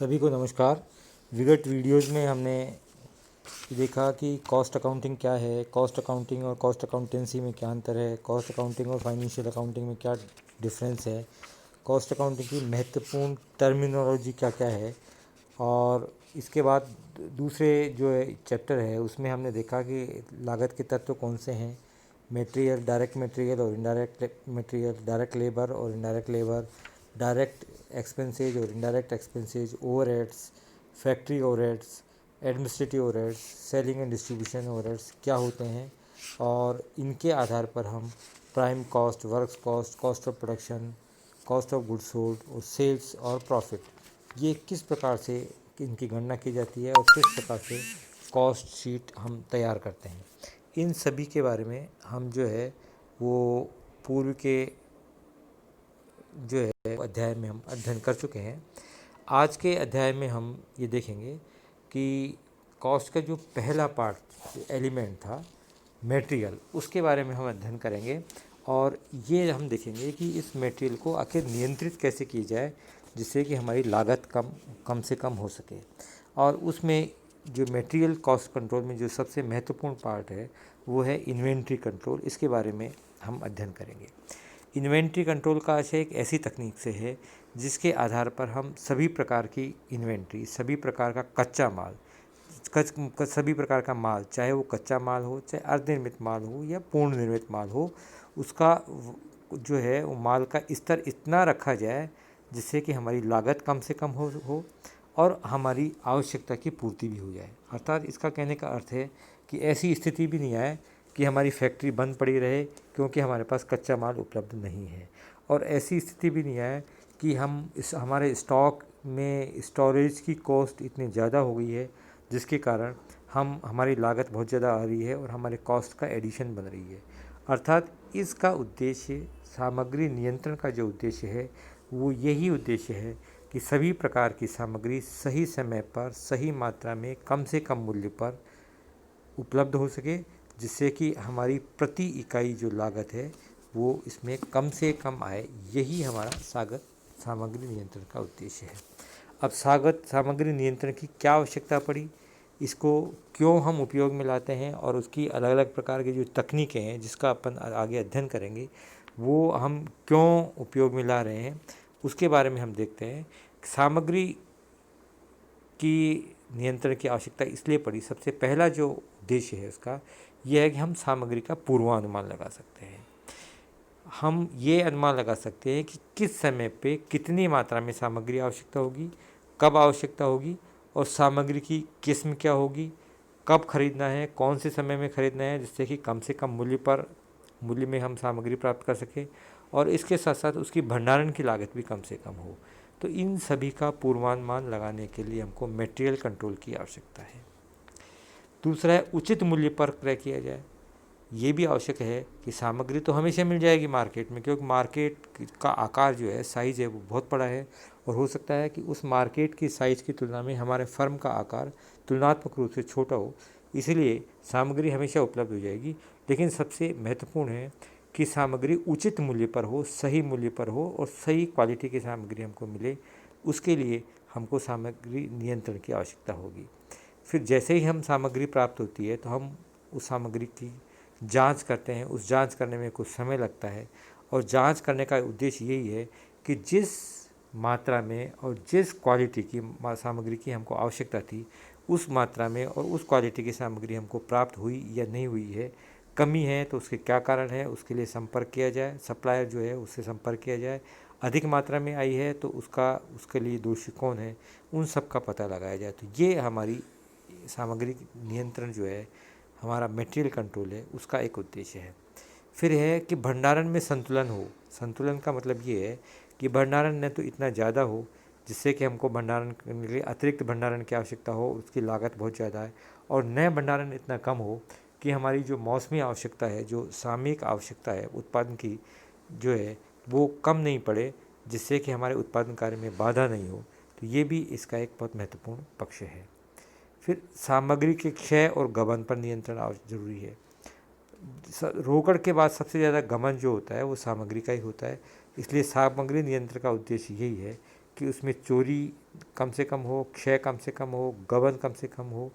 सभी को नमस्कार। विगत वीडियोस में हमने देखा कि कॉस्ट अकाउंटिंग क्या है, कॉस्ट अकाउंटिंग और कॉस्ट अकाउंटेंसी में क्या अंतर है, कॉस्ट अकाउंटिंग और फाइनेंशियल अकाउंटिंग में क्या डिफरेंस है, कॉस्ट अकाउंटिंग की महत्वपूर्ण टर्मिनोलॉजी क्या क्या है। और इसके बाद दूसरे जो है चैप्टर है उसमें हमने देखा कि लागत के तत्व कौन से हैं, मटेरियल, डायरेक्ट मटेरियल और इनडायरेक्ट मटेरियल, डायरेक्ट लेबर और इनडायरेक्ट लेबर, डायरेक्ट एक्सपेंसेज और indirect expenses, overheads, factory overheads, administrative overheads, selling and distribution overheads क्या होते हैं। और इनके आधार पर हम prime cost, works cost, cost of production, cost of goods sold और सेल्स और प्रॉफिट, ये किस प्रकार से इनकी गणना की जाती है और किस प्रकार से कॉस्ट शीट हम तैयार करते हैं, इन सभी के बारे में हम जो है वो पूर्व के जो है अध्याय में हम अध्ययन कर चुके हैं। आज के अध्याय में हम ये देखेंगे कि कॉस्ट का जो पहला पार्ट एलिमेंट था मटेरियल, उसके बारे में हम अध्ययन करेंगे और ये हम देखेंगे कि इस मटेरियल को आखिर नियंत्रित कैसे की जाए जिससे कि हमारी लागत कम से कम हो सके। और उसमें जो मटेरियल कॉस्ट कंट्रोल में जो सबसे महत्वपूर्ण पार्ट है वो है इन्वेंट्री कंट्रोल। इसके बारे में हम अध्ययन करेंगे। इन्वेंट्री कंट्रोल का आशय एक ऐसी तकनीक से है जिसके आधार पर हम सभी प्रकार की इन्वेंट्री, सभी प्रकार का कच्चा माल, सभी प्रकार का माल, चाहे वो कच्चा माल हो, चाहे अर्धनिर्मित माल हो या पूर्ण निर्मित माल हो, उसका जो है वो माल का स्तर इतना रखा जाए जिससे कि हमारी लागत कम से कम हो और हमारी आवश्यकता की पूर्ति भी हो जाए। अर्थात इसका कहने का अर्थ है कि ऐसी स्थिति भी नहीं आए कि हमारी फैक्ट्री बंद पड़ी रहे क्योंकि हमारे पास कच्चा माल उपलब्ध नहीं है, और ऐसी स्थिति भी नहीं आए कि हमारे स्टॉक में स्टोरेज की कॉस्ट इतनी ज़्यादा हो गई है जिसके कारण हमारी लागत बहुत ज़्यादा आ रही है और हमारे कॉस्ट का एडिशन बन रही है। अर्थात इसका उद्देश्य, सामग्री नियंत्रण का जो उद्देश्य है वो यही उद्देश्य है कि सभी प्रकार की सामग्री सही समय पर, सही मात्रा में, कम से कम मूल्य पर उपलब्ध हो सके जिससे कि हमारी प्रति इकाई जो लागत है वो इसमें कम से कम आए। यही हमारा सामग्री नियंत्रण का उद्देश्य है। अब सामग्री नियंत्रण की क्या आवश्यकता पड़ी, इसको क्यों हम उपयोग में लाते हैं और उसकी अलग अलग प्रकार की जो तकनीकें हैं जिसका अपन आगे अध्ययन करेंगे वो हम क्यों उपयोग में ला रहे हैं, उसके बारे में हम देखते हैं। सामग्री की नियंत्रण की आवश्यकता इसलिए पड़ी, सबसे पहला जो उद्देश्य है उसका यह है कि हम सामग्री का पूर्वानुमान लगा सकते हैं। हम ये अनुमान लगा सकते हैं कि किस समय पे कितनी मात्रा में सामग्री आवश्यकता होगी, कब आवश्यकता होगी और सामग्री की किस्म क्या होगी, कब खरीदना है, कौन से समय में खरीदना है जिससे कि कम से कम मूल्य में हम सामग्री प्राप्त कर सकें और इसके साथ साथ उसकी भंडारण की लागत भी कम से कम हो। तो इन सभी का पूर्वानुमान लगाने के लिए हमको मटेरियल कंट्रोल की आवश्यकता है। दूसरा है उचित मूल्य पर क्रय किया जाए। ये भी आवश्यक है कि सामग्री तो हमेशा मिल जाएगी मार्केट में, क्योंकि मार्केट का आकार जो है, साइज़ है, वो बहुत बड़ा है और हो सकता है कि उस मार्केट की साइज़ की तुलना में हमारे फर्म का आकार तुलनात्मक रूप से छोटा हो, इसलिए सामग्री हमेशा उपलब्ध हो जाएगी। लेकिन सबसे महत्वपूर्ण है कि सामग्री उचित मूल्य पर हो, सही मूल्य पर हो और सही क्वालिटी की सामग्री हमको मिले। उसके लिए हमको सामग्री नियंत्रण की आवश्यकता होगी। फिर जैसे ही हम सामग्री प्राप्त होती है तो हम उस सामग्री की जांच करते हैं। उस जांच करने में कुछ समय लगता है और जांच करने का उद्देश्य यही है कि जिस मात्रा में और जिस क्वालिटी की सामग्री की हमको आवश्यकता थी उस मात्रा में और उस क्वालिटी की सामग्री हमको प्राप्त हुई या नहीं हुई है, कमी है तो उसके क्या कारण है, उसके लिए संपर्क किया जाए, सप्लायर जो है उससे संपर्क किया जाए। अधिक मात्रा में आई है तो उसके लिए दोषी कौन है, उन सब का पता लगाया जाए। तो ये हमारी सामग्री नियंत्रण जो है, हमारा मटेरियल कंट्रोल है, उसका एक उद्देश्य है। फिर है कि भंडारण में संतुलन हो। संतुलन का मतलब ये है कि भंडारण न तो इतना ज़्यादा हो जिससे कि हमको भंडारण करने के लिए अतिरिक्त भंडारण की आवश्यकता हो, उसकी लागत बहुत ज़्यादा है, और न भंडारण इतना कम हो कि हमारी जो मौसमी आवश्यकता है, जो सामयिक आवश्यकता है उत्पादन की जो है वो कम नहीं पड़े जिससे कि हमारे उत्पादन कार्य में बाधा नहीं हो। तो ये भी इसका एक बहुत महत्वपूर्ण पक्ष है। फिर सामग्री के क्षय और गबन पर नियंत्रण जरूरी है। रोकड़ के बाद सबसे ज़्यादा गबन जो होता है वो सामग्री का ही होता है, इसलिए सामग्री नियंत्रण का उद्देश्य यही है कि उसमें चोरी कम से कम हो, क्षय कम से कम हो, गबन कम से कम हो।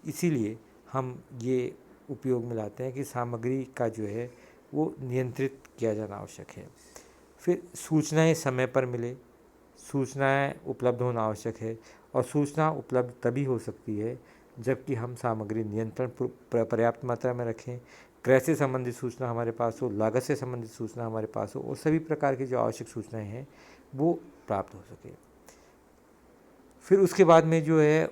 इसीलिए हम ये उपयोग में लाते हैं कि सामग्री का जो है वो नियंत्रित किया जाना आवश्यक है। फिर सूचनाएं समय पर मिले, सूचनाएं उपलब्ध होना आवश्यक है, और सूचना उपलब्ध तभी हो सकती है जबकि हम सामग्री नियंत्रण पर्याप्त मात्रा में रखें, क्रय से संबंधित सूचना हमारे पास हो, लागत से संबंधित सूचना हमारे पास हो, और सभी प्रकार की जो आवश्यक सूचनाएं हैं वो प्राप्त हो सके। फिर उसके बाद में जो है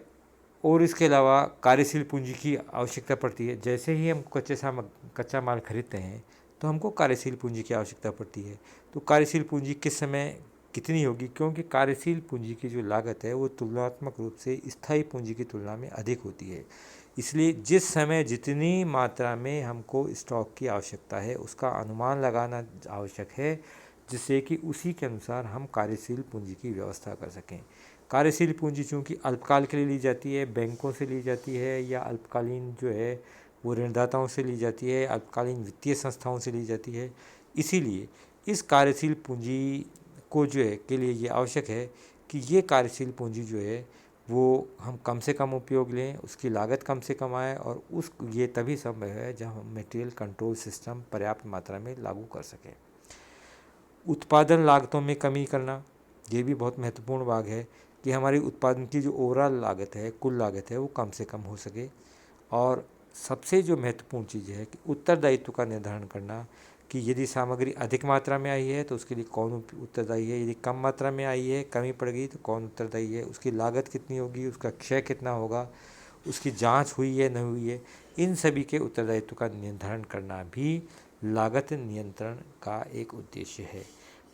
और इसके अलावा कार्यशील पूंजी की आवश्यकता पड़ती है। जैसे ही हम कच्चा माल खरीदते हैं तो हमको कार्यशील पूंजी की आवश्यकता पड़ती है। तो कार्यशील पूंजी किस समय कितनी होगी, क्योंकि कार्यशील पूंजी की जो लागत है वो तुलनात्मक रूप से स्थायी पूंजी की तुलना में अधिक होती है। इसलिए जिस समय जितनी मात्रा में हमको स्टॉक की आवश्यकता है उसका अनुमान लगाना आवश्यक है, जिससे कि उसी के अनुसार हम कार्यशील पूंजी की व्यवस्था कर सकें। कार्यशील पूंजी चूँकि अल्पकाल के लिए ली जाती है, बैंकों से ली जाती है, या अल्पकालीन जो है वो ऋणदाताओं से ली जाती है, अल्पकालीन वित्तीय संस्थाओं से ली जाती है। इसीलिए इस कार्यशील पूंजी को जो है के लिए ये आवश्यक है कि ये कार्यशील पूंजी जो है वो हम कम से कम उपयोग लें, उसकी लागत कम से कम आए, और ये तभी संभव है जब हम मटेरियल कंट्रोल सिस्टम पर्याप्त मात्रा में लागू कर सकें। उत्पादन लागतों में कमी करना, ये भी बहुत महत्वपूर्ण भाग है कि हमारी उत्पादन की जो ओवरऑल लागत है, कुल लागत है, वो कम से कम हो सके। और सबसे जो महत्वपूर्ण चीज़ है कि उत्तरदायित्व का निर्धारण करना कि यदि सामग्री अधिक मात्रा में आई है तो उसके लिए कौन उत्तरदायी है, यदि कम मात्रा में आई है, कमी पड़ गई तो कौन उत्तरदायी है, उसकी लागत कितनी होगी, उसका क्षय कितना होगा, उसकी जांच हुई है नहीं हुई है। इन सभी के उत्तरदायित्व का निर्धारण करना भी लागत नियंत्रण का एक उद्देश्य है।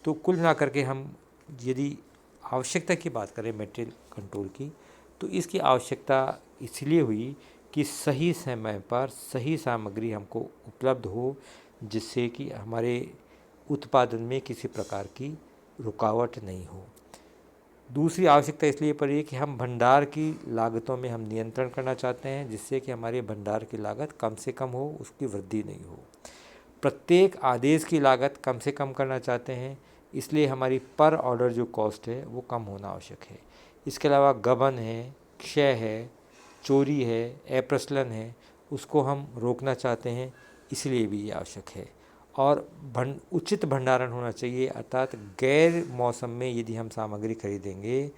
तो कुल ना करके हम यदि आवश्यकता की बात करें मटेरियल कंट्रोल की, तो इसकी आवश्यकता इसलिए हुई कि सही समय पर सही सामग्री हमको उपलब्ध हो, जिससे कि हमारे उत्पादन में किसी प्रकार की रुकावट नहीं हो। दूसरी आवश्यकता इसलिए पड़ी कि हम भंडार की लागतों में हम नियंत्रण करना चाहते हैं, जिससे कि हमारे भंडार की लागत कम से कम हो, उसकी वृद्धि नहीं हो। प्रत्येक आदेश की लागत कम से कम करना चाहते हैं, इसलिए हमारी पर ऑर्डर जो कॉस्ट है वो कम होना आवश्यक है। इसके अलावा गबन है, क्षय है, चोरी है, अप्रचलन है, उसको हम रोकना चाहते हैं, इसलिए भी ये आवश्यक है। और उचित भंडारण होना चाहिए, अर्थात गैर मौसम में यदि हम सामग्री खरीदेंगे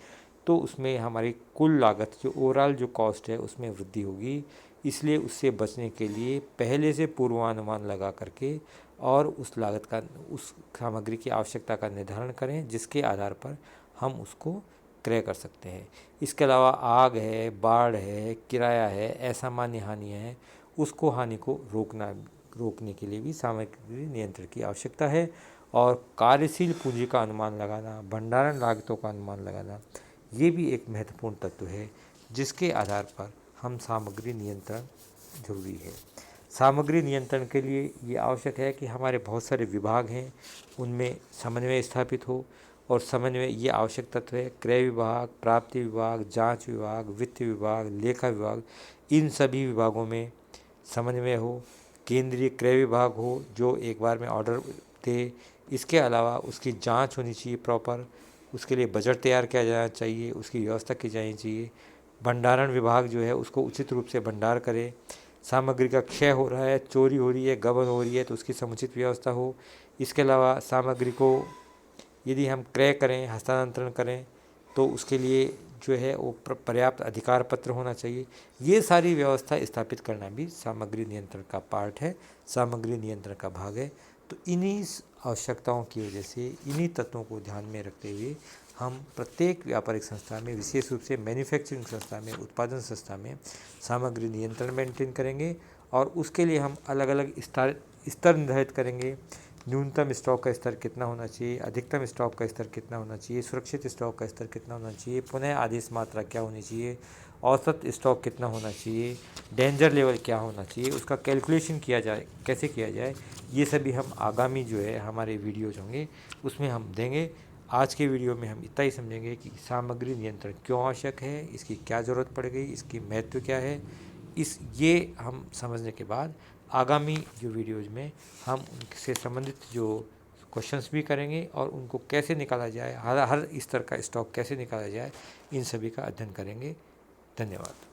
तो उसमें हमारी कुल लागत जो ओवरऑल जो कॉस्ट है उसमें वृद्धि होगी। इसलिए उससे बचने के लिए पहले से पूर्वानुमान लगा करके और उस लागत का, उस सामग्री की आवश्यकता का निर्धारण करें, जिसके आधार पर हम उसको क्रय कर सकते हैं। इसके अलावा आग है, बाढ़ है, किराया है, असामान्य हानि है, उसको हानि को रोकने के लिए भी सामग्री नियंत्रण की आवश्यकता है। और कार्यशील पूंजी का अनुमान लगाना, भंडारण लागतों का अनुमान लगाना, ये भी एक महत्वपूर्ण तत्व है जिसके आधार पर हम सामग्री नियंत्रण जरूरी है। सामग्री नियंत्रण के लिए ये आवश्यक है कि हमारे बहुत सारे विभाग हैं, उनमें समन्वय स्थापित हो। और समन्वय ये आवश्यक तत्व है, क्रय विभाग, प्राप्ति विभाग, जांच विभाग, वित्त विभाग, लेखा विभाग, इन सभी विभागों में समन्वय हो। केंद्रीय क्रय विभाग हो जो एक बार में ऑर्डर दे, इसके अलावा उसकी जांच होनी चाहिए प्रॉपर, उसके लिए बजट तैयार किया जाना चाहिए, उसकी व्यवस्था की जानी चाहिए। भंडारण विभाग जो है उसको उचित रूप से भंडार करे। सामग्री का क्षय हो रहा है, चोरी हो रही है, गबन हो रही है, तो उसकी समुचित व्यवस्था हो। इसके अलावा सामग्री को यदि हम क्रय करें, हस्तांतरण करें, तो उसके लिए जो है वो पर्याप्त अधिकार पत्र होना चाहिए। ये सारी व्यवस्था स्थापित करना भी सामग्री नियंत्रण का पार्ट है, सामग्री नियंत्रण का भाग है। तो इन्हीं आवश्यकताओं की वजह से, इन्हीं तत्वों को ध्यान में रखते हुए हम प्रत्येक व्यापारिक संस्था में, विशेष रूप से मैन्युफैक्चरिंग संस्था में, उत्पादन संस्था में सामग्री नियंत्रण मेंटेन करेंगे। और उसके लिए हम अलग अलग स्तर निर्धारित करेंगे। न्यूनतम स्टॉक का स्तर कितना होना चाहिए, अधिकतम स्टॉक का स्तर कितना होना चाहिए, सुरक्षित स्टॉक का स्तर कितना होना चाहिए, पुनः आदेश मात्रा क्या होनी चाहिए, औसत स्टॉक कितना होना चाहिए, डेंजर लेवल क्या होना चाहिए, उसका कैलकुलेशन किया जाए, कैसे किया जाए, ये सभी हम आगामी जो है हमारे वीडियोज होंगे उसमें हम देंगे। आज के वीडियो में हम इतना ही समझेंगे कि सामग्री नियंत्रण क्यों आवश्यक है, इसकी क्या ज़रूरत पड़ गई, इसकी महत्व क्या है। ये हम समझने के बाद आगामी जो वीडियोज़ में हम उनसे संबंधित जो क्वेश्चंस भी करेंगे और उनको कैसे निकाला जाए, हर स्तर का स्टॉक कैसे निकाला जाए, इन सभी का अध्ययन करेंगे। धन्यवाद।